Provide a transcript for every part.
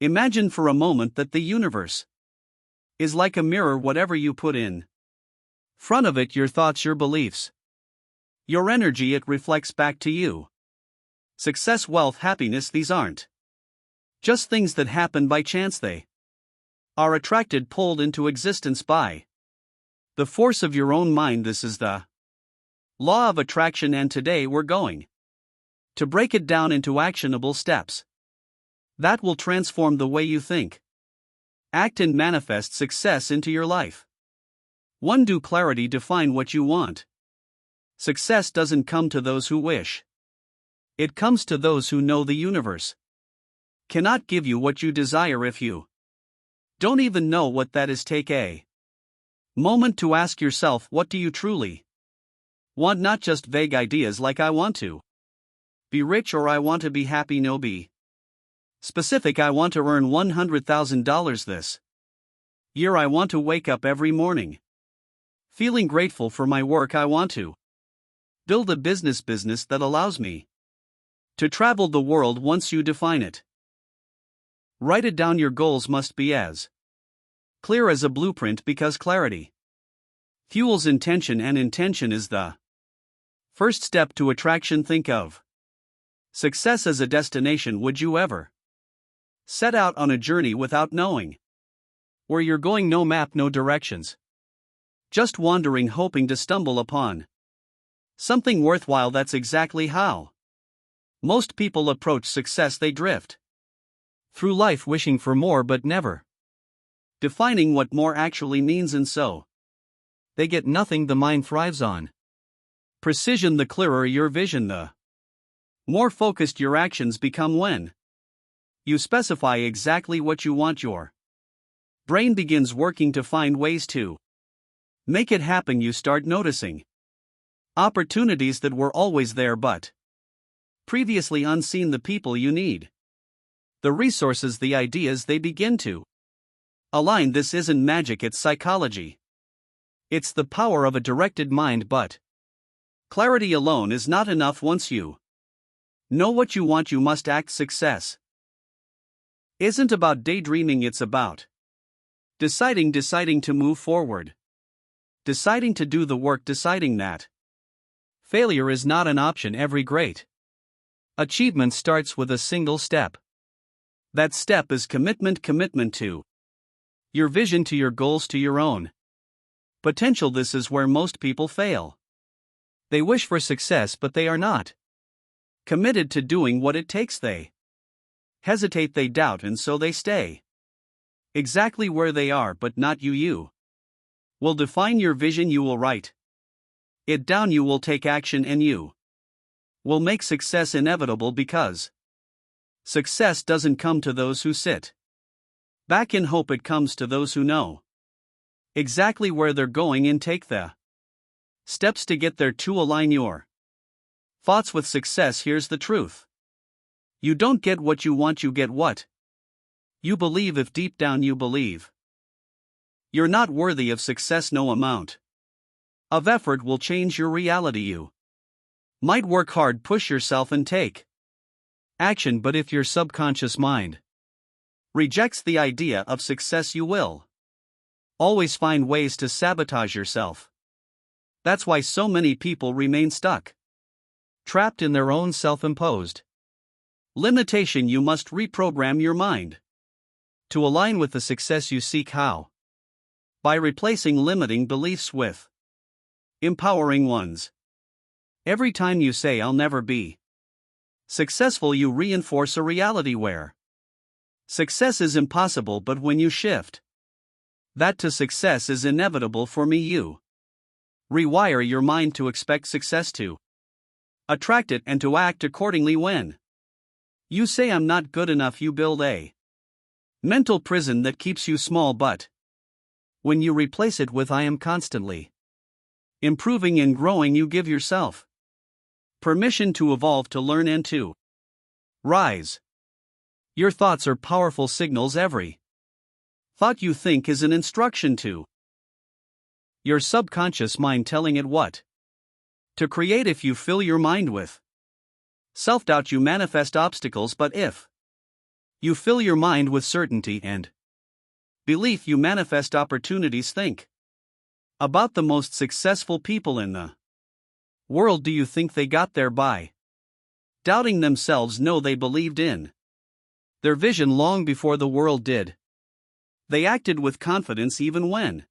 Imagine for a moment that the universe is like a mirror. Whatever you put in front of it, your thoughts, your beliefs, your energy, it reflects back to you. Success, wealth, happiness, these aren't just things that happen by chance. They are attracted, pulled into existence by the force of your own mind. This is the law of attraction, and today we're going to break it down into actionable steps that will transform the way you think, act, and manifest success into your life. 1. Do clarity. Define what you want. Success doesn't come to those who wish. It comes to those who know. The universe cannot give you what you desire if you don't even know what that is. Take a moment to ask yourself, what do you truly want? Not just vague ideas like I want to be rich or I want to be happy. No, be specific. I want to earn $100,000 this year. I want to wake up every morning feeling grateful for my work. I want to build a business that allows me to travel the world. Once you define it, write it down. Your goals must be as clear as a blueprint, because clarity fuels intention, and intention is the first step to attraction. Think of success as a destination. Would you ever set out on a journey without knowing where you're going? No map, no directions, just wandering, hoping to stumble upon something worthwhile. That's exactly how most people approach success. They drift through life wishing for more but never defining what more actually means, and so they get nothing. The mind thrives on precision. The clearer your vision, the more focused your actions become. When you specify exactly what you want, your brain begins working to find ways to make it happen. You start noticing opportunities that were always there but previously unseen. The people you need, the resources, the ideas, they begin to align. This isn't magic, it's psychology. It's the power of a directed mind. But clarity alone is not enough. Once you know what you want, you must act. Success isn't about daydreaming, it's about deciding to move forward, deciding to do the work, deciding that failure is not an option. Every great achievement starts with a single step. That step is commitment to your vision, to your goals, to your own potential. This is where most people fail. They wish for success, but they are not committed to doing what it takes. They hesitate, they doubt, and so they stay exactly where they are. But not you. You will define your vision, you will write it down, you will take action, and you will make success inevitable, because success doesn't come to those who sit back in hope. It comes to those who know exactly where they're going and take the steps to get there. To align your thoughts with success, here's the truth: you don't get what you want, you get what you believe. If deep down you believe you're not worthy of success, no amount of effort will change your reality. You might work hard, push yourself, and take action, but if your subconscious mind rejects the idea of success, you will always find ways to sabotage yourself. That's why so many people remain stuck, trapped in their own self-imposed limitation. You must reprogram your mind to align with the success you seek. How? By replacing limiting beliefs with empowering ones. Every time you say, "I'll never be successful," you reinforce a reality where success is impossible. But when you shift that to success is inevitable for me, you rewire your mind to expect success, to attract it, and to act accordingly. When you say, "I'm not good enough," you build a mental prison that keeps you small. But when you replace it with "I am constantly improving and growing," you give yourself permission to evolve, to learn, and to rise. Your thoughts are powerful signals. Every thought you think is an instruction to your subconscious mind, telling it what to create. If you fill your mind with self-doubt, you manifest obstacles. But if You fill your mind with certainty and belief. You manifest opportunities. Think about the most successful people in the world. Do you think they got there by doubting themselves? No, they believed in their vision long before the world did. They acted with confidence even when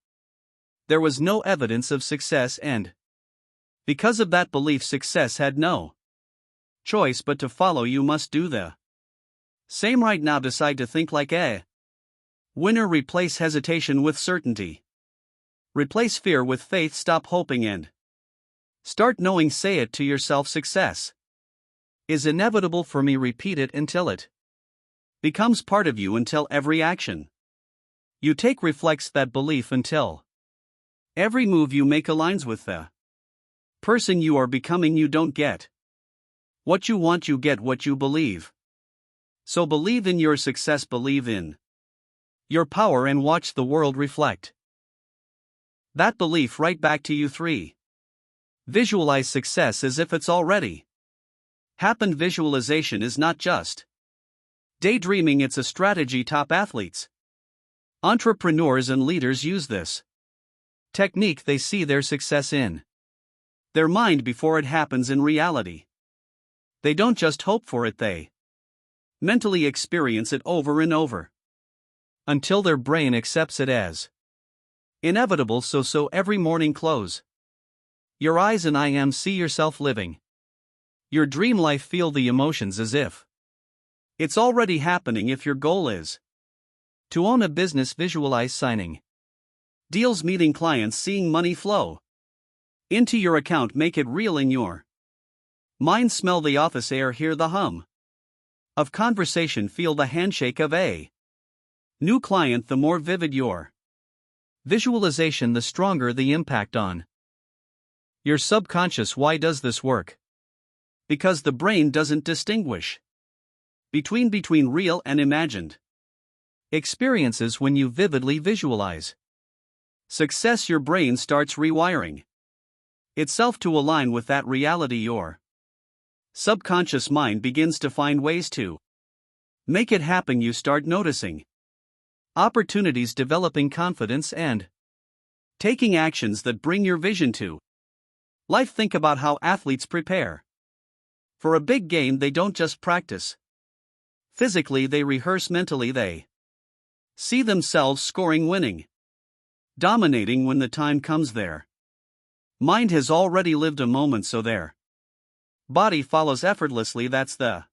there was no evidence of success, and because of that belief, success had no choice but to follow. You must do the same right now. Decide to think like a winner. Replace hesitation with certainty. Replace fear with faith. Stop hoping and start knowing. Say it to yourself: success is inevitable for me. Repeat it until it becomes part of you, until every action you take reflects that belief, until every move you make aligns with the person you are becoming. You don't get what you want, you get what you believe. So believe in your success, believe in your power, and watch the world reflect that belief right back to you. 3. Visualize success as if it's already happened. Visualization is not just daydreaming, it's a strategy. Top athletes, entrepreneurs, and leaders use this technique. They see their success in their mind before it happens in reality. They don't just hope for it, they mentally experience it over and over until their brain accepts it as inevitable. So every morning, close your eyes and see yourself living your dream life. Feel the emotions as if it's already happening. If your goal is to own a business, visualize signing deals, meeting clients, seeing money flow into your account. Make it real in your mind. Smell the office air, hear the hum of conversation, feel the handshake of a new client. The more vivid your visualization, the stronger the impact on your subconscious. Why does this work? Because the brain doesn't distinguish between real and imagined experiences. When you vividly visualize success, your brain starts rewiring itself to align with that reality. Your subconscious mind begins to find ways to make it happen. You start noticing opportunities, developing confidence, and taking actions that bring your vision to life. Think about how athletes prepare for a big game. They don't just practice physically, they rehearse mentally. They see themselves scoring, winning, dominating. When the time comes, their mind has already lived a moment, so their body follows effortlessly. That's the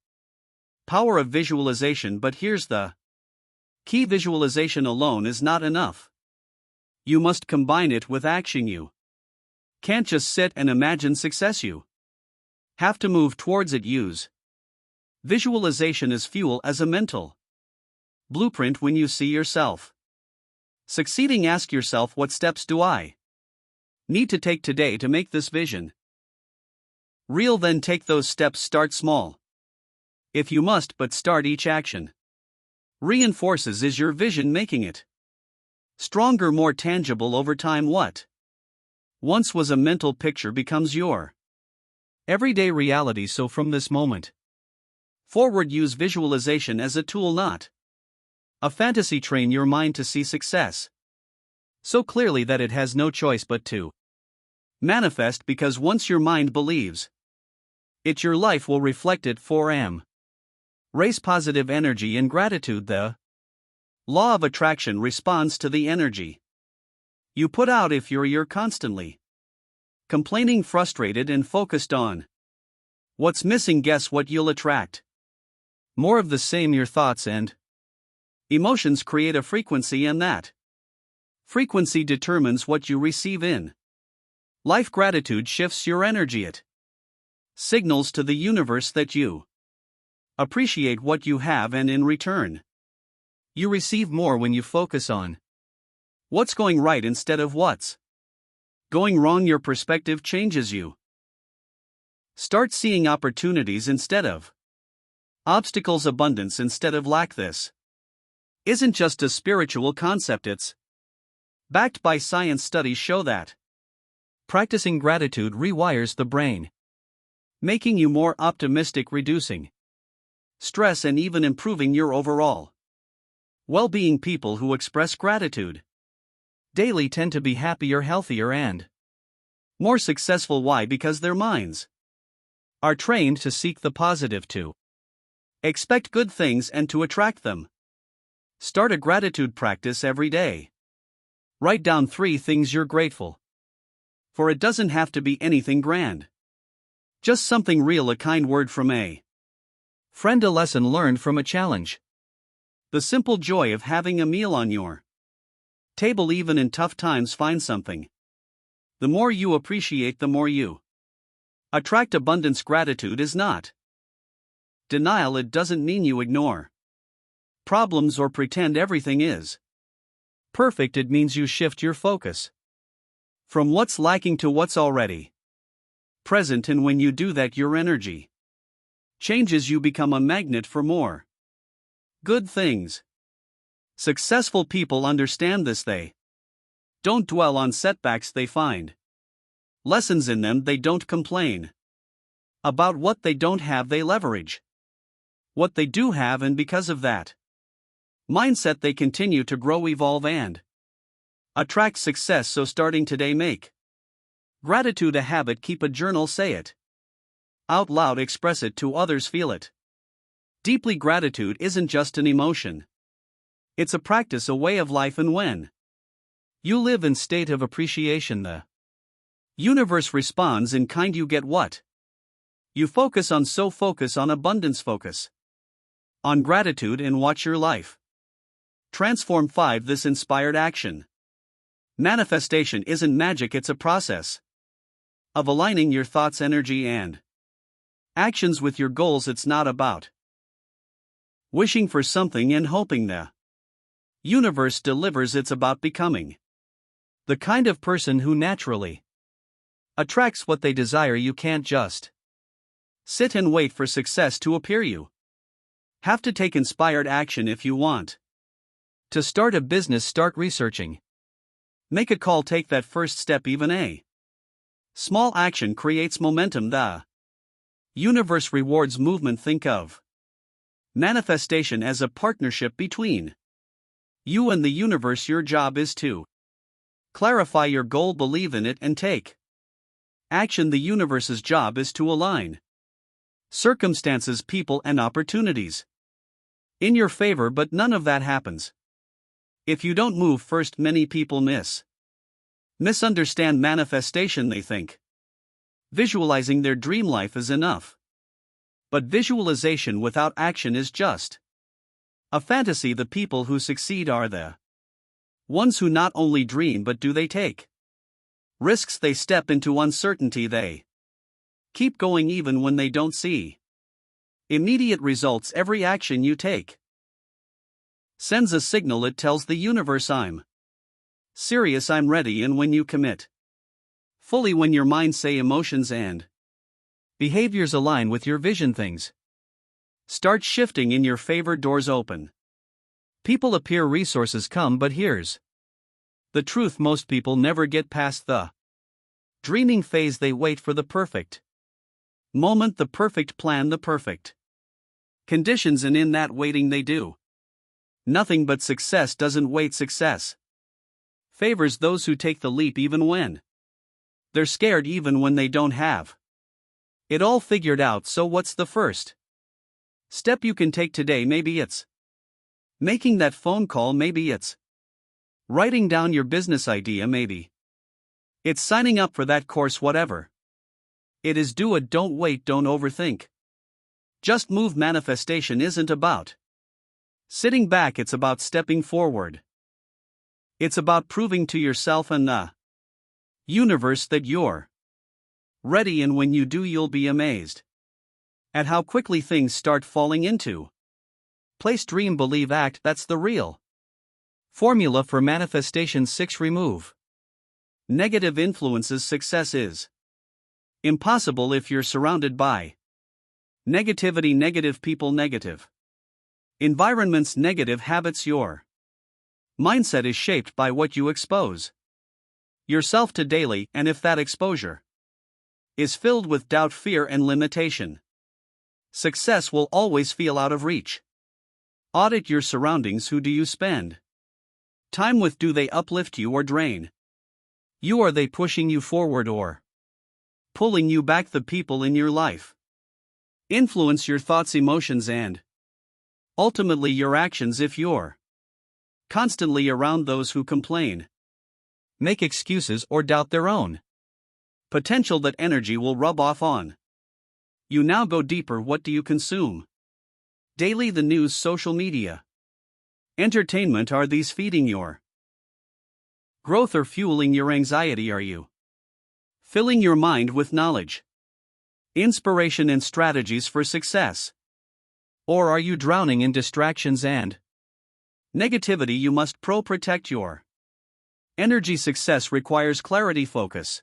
power of visualization. But here's the key: visualization alone is not enough. You must combine it with action. You can't just sit and imagine success. You have to move towards it. Use visualization as fuel, as a mental blueprint. When you see yourself succeeding, ask yourself, what steps do I need to take today to make this vision real? Then take those steps. Start small if you must, but start. Each action reinforces is your vision, making it stronger, more tangible over time. What once was a mental picture becomes your everyday reality. So from this moment forward, use visualization as a tool, not a fantasy. Train your mind to see success so clearly that it has no choice but to manifest, because once your mind believes it, your life will reflect it. 4. Raise positive energy and gratitude. The law of attraction responds to the energy you put out. If you're constantly complaining, frustrated, and focused on what's missing, guess what you'll attract? More of the same. Your thoughts and emotions create a frequency, and that frequency determines what you receive in life. Gratitude shifts your energy. It signals to the universe that you appreciate what you have, and in return, you receive more. When you focus on what's going right instead of what's going wrong, your perspective changes. You start seeing opportunities instead of obstacles, abundance instead of lack. This isn't just a spiritual concept, it's backed by science. Studies show that practicing gratitude rewires the brain, making you more optimistic, reducing stress, and even improving your overall well-being. People who express gratitude daily tend to be happier, healthier, and more successful. Why? Because their minds are trained to seek the positive, to expect good things, and to attract them. Start a gratitude practice every day. Write down 3 things you're grateful for. It doesn't have to be anything grand, just something real. A kind word from a friend, a lesson learned from a challenge, the simple joy of having a meal on your table. Even in tough times, find something. The more you appreciate, the more you attract abundance. Gratitude is not denial. It doesn't mean you ignore problems or pretend everything is perfect. It means you shift your focus from what's lacking to what's already present, and when you do that, your energy changes. You become a magnet for more good things. Successful people understand this. They don't dwell on setbacks, they find lessons in them. They don't complain about what they don't have, they leverage what they do have, and because of that mindset, they continue to grow, evolve, and attract success. So starting today, make gratitude a habit. Keep a journal, say it out loud, express it to others, feel it deeply. Gratitude isn't just an emotion, it's a practice, a way of life, and when you live in state of appreciation, the universe responds in kind. You get what you focus on, so focus on abundance, focus on gratitude, and watch your life transform. 5. This inspired action. Manifestation isn't magic, it's a process of aligning your thoughts, energy, and actions with your goals. It's not about wishing for something and hoping the universe delivers. It's about becoming the kind of person who naturally attracts what they desire. You can't just sit and wait for success to appear. You have to take inspired action. If you want to start a business, start researching, make a call, take that first step. Even a small action creates momentum. The universe rewards movement. Think of manifestation as a partnership between you and the universe. Your job is to clarify your goal, believe in it, and take action. The universe's job is to align circumstances, people, and opportunities in your favor, but none of that happens if you don't move first. Many people misunderstand manifestation. They think visualizing their dream life is enough, but visualization without action is just a fantasy. The people who succeed are the ones who not only dream but do. They take risks, they step into uncertainty, they keep going even when they don't see immediate results. Every action you take sends a signal. It tells the universe, I'm serious, I'm ready. And when you commit fully, when your mind, say, emotions, and behaviors align with your vision, things start shifting in your favor. Doors open, people appear, resources come. But here's the truth: most people never get past the dreaming phase. They wait for the perfect moment, the perfect plan, the perfect conditions, and in that waiting they do nothing. But success doesn't wait. Success favors those who take the leap even when they're scared, even when they don't have it all figured out. So what's the first step you can take today? Maybe it's making that phone call, maybe it's writing down your business idea, maybe it's signing up for that course. Whatever it is, do it. Don't wait, don't overthink, just move. Manifestation isn't about sitting back, it's about stepping forward. It's about proving to yourself and the universe that you're ready, and when you do, you'll be amazed at how quickly things start falling into place. Dream, believe, act. That's the real formula for manifestation. 6. Remove negative influences. Success is impossible if you're surrounded by negativity, negative people, negative environments, negative habits. Your mindset is shaped by what you expose yourself to daily, and if that exposure is filled with doubt, fear, and limitation, Success will always feel out of reach. Audit your surroundings. Who do you spend time with? Do they uplift you or drain you? Are they pushing you forward or pulling you back? The people in your life influence your thoughts, emotions, and ultimately your actions. If you're constantly around those who complain, make excuses, or doubt their own potential, that energy will rub off on you. Now go deeper. What do you consume daily? The news, social media, entertainment. Are these feeding your growth or fueling your anxiety? Are you filling your mind with knowledge, inspiration, and strategies for success? Or are you drowning in distractions and negativity? You must protect your energy. Success requires clarity, focus,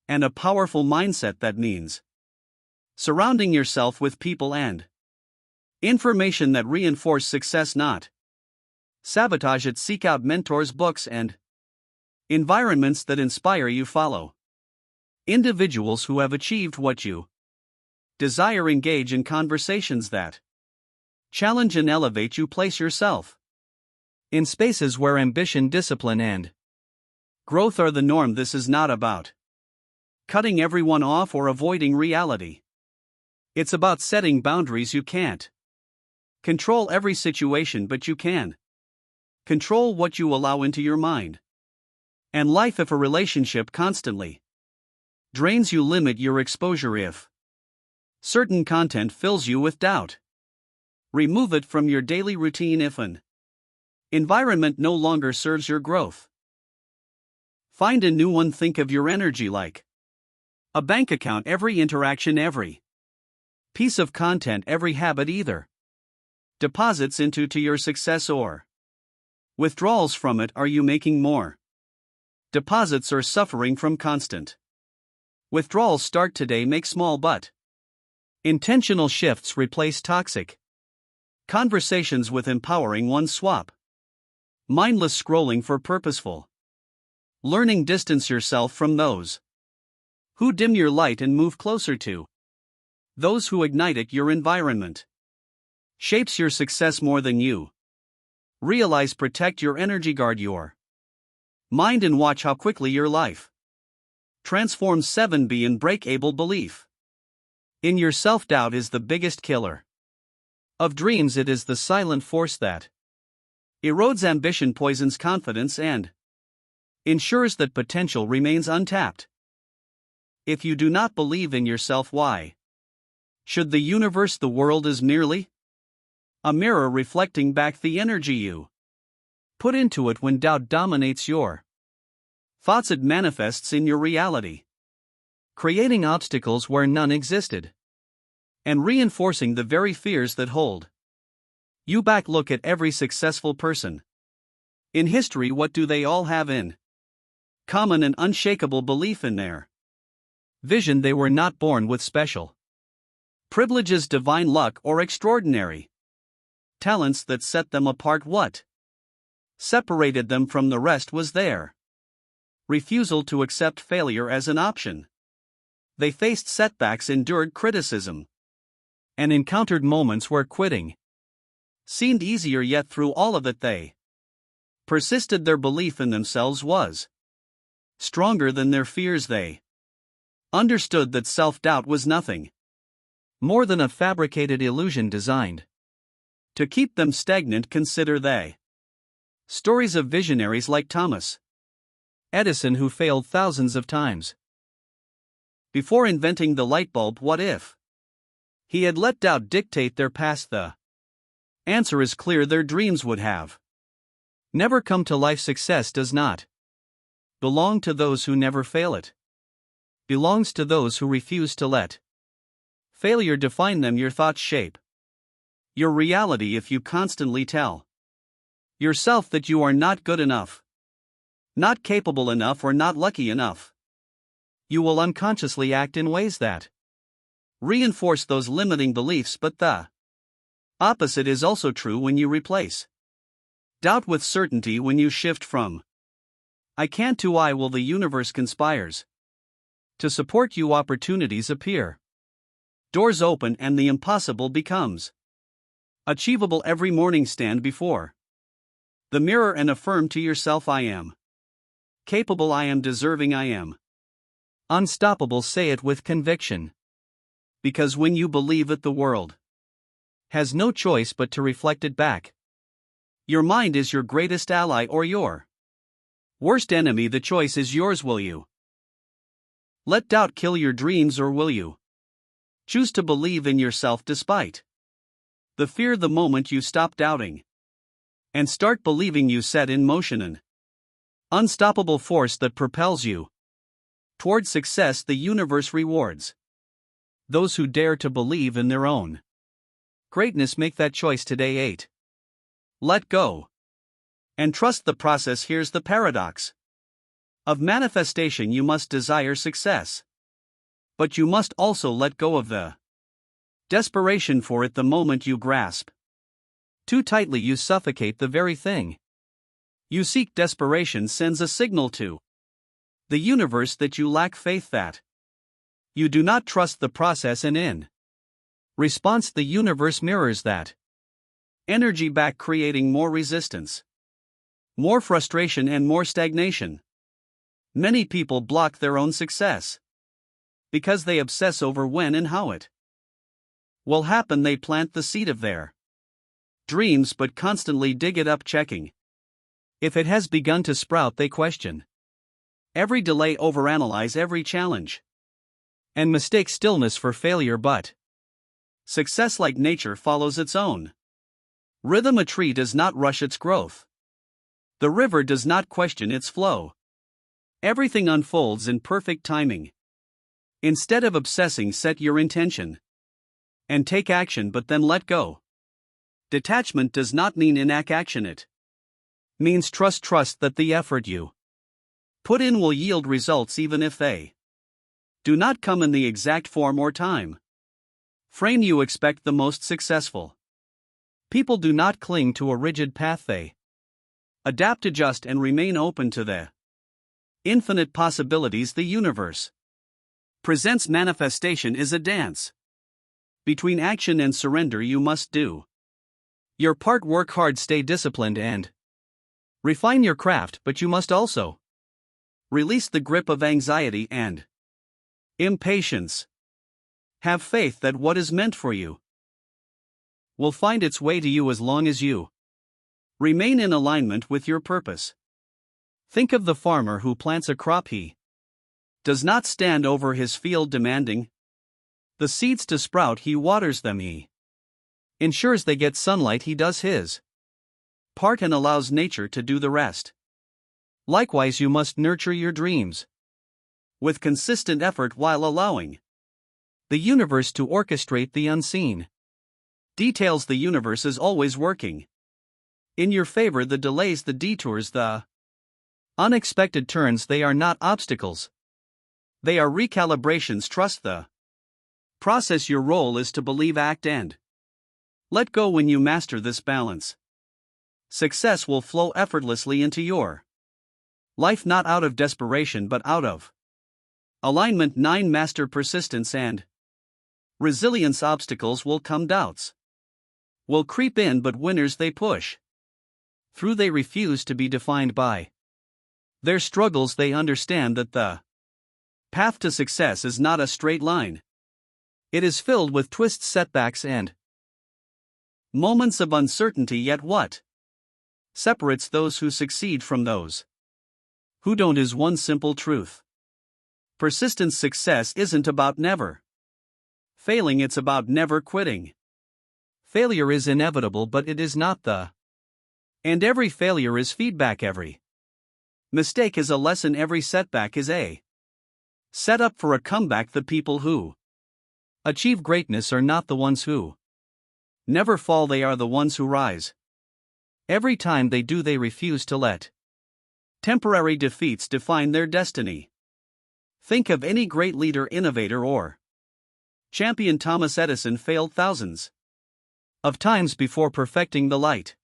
and a powerful mindset. That means surrounding yourself with people and information that reinforce success, not sabotage it. Seek out mentors, books, and environments that inspire you. Follow individuals who have achieved what you desire. Engage in conversations that challenge and elevate you. Place yourself in spaces where ambition, discipline, and growth are the norm. This is not about cutting everyone off or avoiding reality. It's about setting boundaries. You can't control every situation, but you can control what you allow into your mind and life. If a relationship constantly drains you, limit your exposure. If certain content fills you with doubt, remove it from your daily routine. If an environment no longer serves your growth, find a new one. Think of your energy like a bank account. Every interaction, every piece of content, every habit either deposits into your success or withdrawals from it. Are you making more deposits or suffering from constant withdrawals? Start today. Make small but intentional shifts. Replace toxic conversations with empowering ones. Swap mindless scrolling for purposeful learning. Distance yourself from those who dim your light and move closer to those who ignite it. Your environment shapes your success more than you realize. Protect your energy, guard your mind, and watch how quickly your life transforms. 7. Be unbreakable. Belief in your self-doubt is the biggest killer of dreams. It is the silent force that erodes ambition, poisons confidence, and ensures that potential remains untapped. If you do not believe in yourself, why should the universe? The world is merely a mirror reflecting back the energy you put into it. When doubt dominates your thoughts, it manifests in your reality, creating obstacles where none existed and reinforcing the very fears that hold you back. Look at every successful person in history. What do they all have in common? An unshakable belief in their vision. They were not born with special privileges, divine luck, or extraordinary talents that set them apart. What separated them from the rest was their refusal to accept failure as an option. They faced setbacks, endured criticism, and encountered moments where quitting seemed easier. Yet through all of it they persisted. Their belief in themselves was stronger than their fears. They understood that self-doubt was nothing more than a fabricated illusion designed to keep them stagnant. Consider the stories of visionaries like Thomas Edison, who failed thousands of times before inventing the light bulb. What if he had let doubt dictate their past? The answer is clear: their dreams would have never come to life. Success does not belong to those who never fail. It belongs to those who refuse to let failure define them. Your thoughts shape your reality. If you constantly tell yourself that you are not good enough, not capable enough, or not lucky enough, you will unconsciously act in ways that reinforce those limiting beliefs. But the opposite is also true. When you replace doubt with certainty, when you shift from I can't to I will, the universe conspires to support you. Opportunities appear Doors open and the impossible becomes achievable every morning. Stand before the mirror and affirm to yourself, I am capable, I am deserving, I am unstoppable. Say it with conviction. Because when you believe it, the world has no choice but to reflect it back. Your mind is your greatest ally or your worst enemy. The choice is yours. Will you let doubt kill your dreams, or will you choose to believe in yourself despite the fear? The moment you stop doubting and start believing, you set in motion an unstoppable force that propels you toward success. The universe rewards those who dare to believe in their own greatness. Make that choice today. 8. Let go and trust the process. Here's the paradox of manifestation. You must desire success, but you must also let go of the desperation for it. The moment you grasp too tightly, you suffocate the very thing you seek. Desperation sends a signal to the universe that you lack faith, that you do not trust the process, and in response, the universe mirrors that energy back, creating more resistance, more frustration, and more stagnation. Many people block their own success because they obsess over when and how it will happen. They plant the seed of their dreams but constantly dig it up, checking if it has begun to sprout. They question every delay, overanalyze every challenge, and mistake stillness for failure. But success, like nature, follows its own rhythm. A tree does not rush its growth. The river does not question its flow. Everything unfolds in perfect timing. Instead of obsessing, set your intention and take action, but then let go. Detachment does not mean inaction. It means trust that the effort you put in will yield results, even if they do not come in the exact form or time frame you expect. The most successful people do not cling to a rigid path. They adapt, adjust, and remain open to the infinite possibilities the universe presents. Manifestation is a dance between action and surrender. You must do your part, work hard, stay disciplined, and refine your craft, but you must also release the grip of anxiety and impatience. Have faith that what is meant for you will find its way to you, as long as you remain in alignment with your purpose. Think of the farmer who plants a crop. He does not stand over his field demanding the seeds to sprout. He waters them. He ensures they get sunlight. He does his part and allows nature to do the rest. Likewise, you must nurture your dreams with consistent effort while allowing the universe to orchestrate the unseen details. The universe is always working in your favor. The delays, the detours, the unexpected turns, they are not obstacles. They are recalibrations. Trust the process. Your role is to believe, act, and let go. When you master this balance, success will flow effortlessly into your life, not out of desperation but out of alignment. 9. Master persistence and resilience. Obstacles will come, doubts will creep in, but winners, they push through. They refuse to be defined by their struggles. They understand that the path to success is not a straight line. It is filled with twists, setbacks, and moments of uncertainty. Yet what separates those who succeed from those who don't is one simple truth: persistent success isn't about never failing, it's about never quitting. Failure is inevitable, but it is not the end. Every failure is feedback. Every mistake is a lesson. Every setback is a setup for a comeback. The people who achieve greatness are not the ones who never fall, they are the ones who rise. Every time they do, they refuse to let temporary defeats define their destiny. Think of any great leader, innovator, or champion. Thomas Edison failed thousands of times before perfecting the light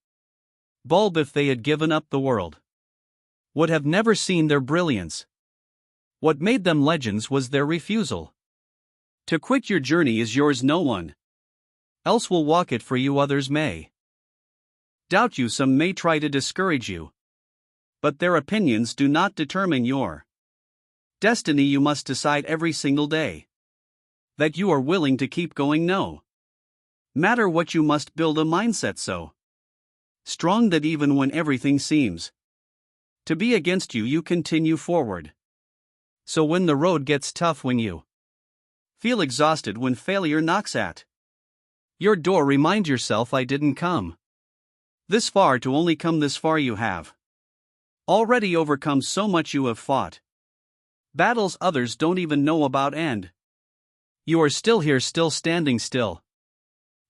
bulb. If they had given up, the world would have never seen their brilliance. What made them legends was their refusal To quit your journey is yours, no one else will walk it for you, others may doubt you, some may try to discourage you. But their opinions do not determine your destiny. You must decide every single day that you are willing to keep going, no matter what. You must build a mindset so strong that even when everything seems to be against you, you continue forward. So when the road gets tough, when you feel exhausted, when failure knocks at your door, remind yourself, I didn't come this far to only come this far. You have already overcome so much. You have fought battles others don't even know about, and you are still here, still standing, still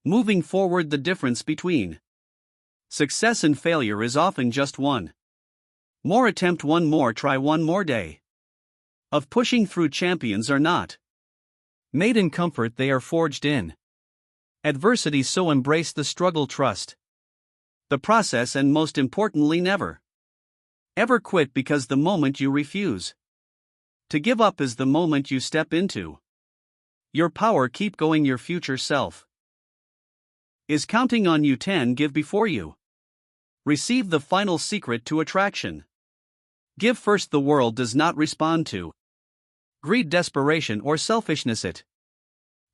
moving forward. The difference between success and failure is often just one more attempt, one more try, one more day of pushing through. Champions are not made in comfort, they are forged in adversity. So embrace the struggle, trust the process, and most importantly, never ever quit, because the moment you refuse to give up is the moment you step into your power. Keep going, your future self is counting on you. 10. Give before you receive, the final secret to attraction. Give first. The world does not respond to greed, desperation, or selfishness. It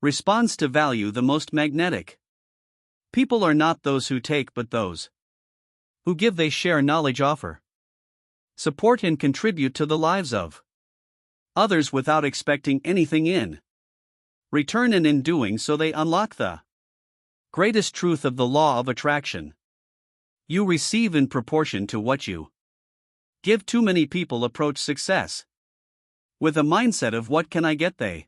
responds to value. The most magnetic people are not those who take, but those who give. They share knowledge, offer support, and contribute to the lives of others without expecting anything in return, and in doing so they unlock the greatest truth of the law of attraction. You receive in proportion to what you give. Too many people approach success with a mindset of what can I get? They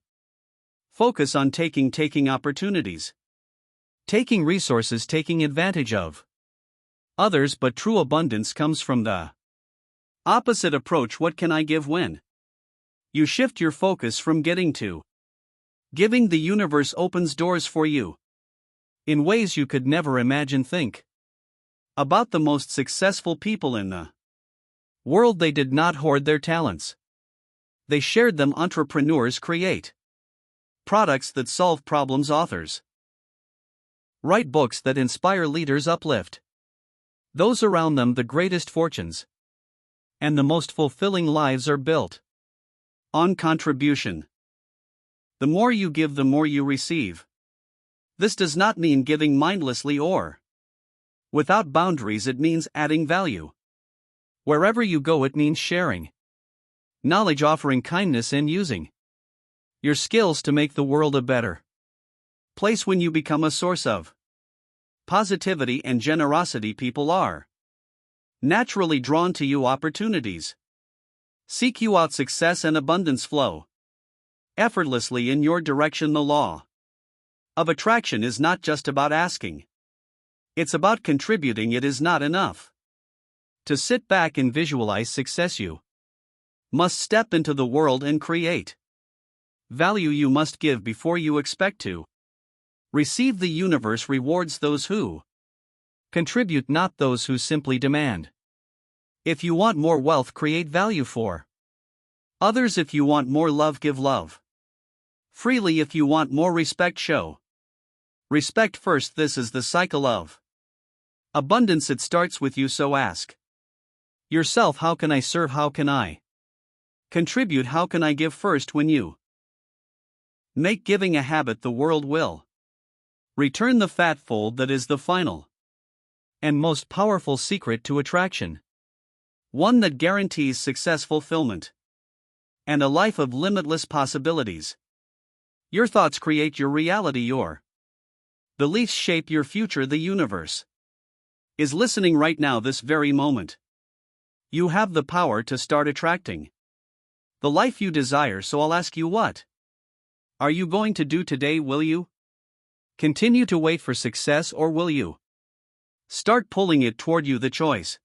focus on taking opportunities, taking resources, taking advantage of others, but true abundance comes from the opposite approach. What can I give? When you shift your focus from getting to giving, the universe opens doors for you in ways you could never imagine. Think about the most successful people in the world. They did not hoard their talents, they shared them. Entrepreneurs create products that solve problems, authors write books that inspire, leaders uplift those around them. The greatest fortunes and the most fulfilling lives are built on contribution. The more you give, the more you receive. This does not mean giving mindlessly or without boundaries, it means adding value. Wherever you go, it means sharing knowledge, offering kindness, and using your skills to make the world a better place. When you become a source of positivity and generosity, people are naturally drawn to you. Opportunities seek you out. Success and abundance flow effortlessly in your direction. The law of attraction is not just about asking, it's about contributing. It is not enough to sit back and visualize success. You must step into the world and create value. You must give before you expect to receive. The universe rewards those who contribute, not those who simply demand. If you want more wealth, create value for others. If you want more love, give love freely. If you want more respect, show respect first. This is the cycle of abundance. It starts with you, so ask yourself, how can I serve? How can I contribute? How can I give? First, when you make giving a habit, the world will return the fatfold. That is the final and most powerful secret to attraction, one that guarantees success, fulfillment, and a life of limitless possibilities. Your thoughts create your reality. Your beliefs shape your future. The universe is listening right now, this very moment. You have the power to start attracting the life you desire. So I'll ask you, what are you going to do today? Will you continue to wait for success, or will you start pulling it toward you? The choice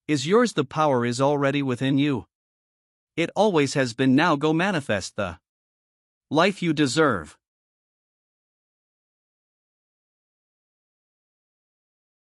is yours. The power is already within you. It always has been. Now go manifest the life you deserve.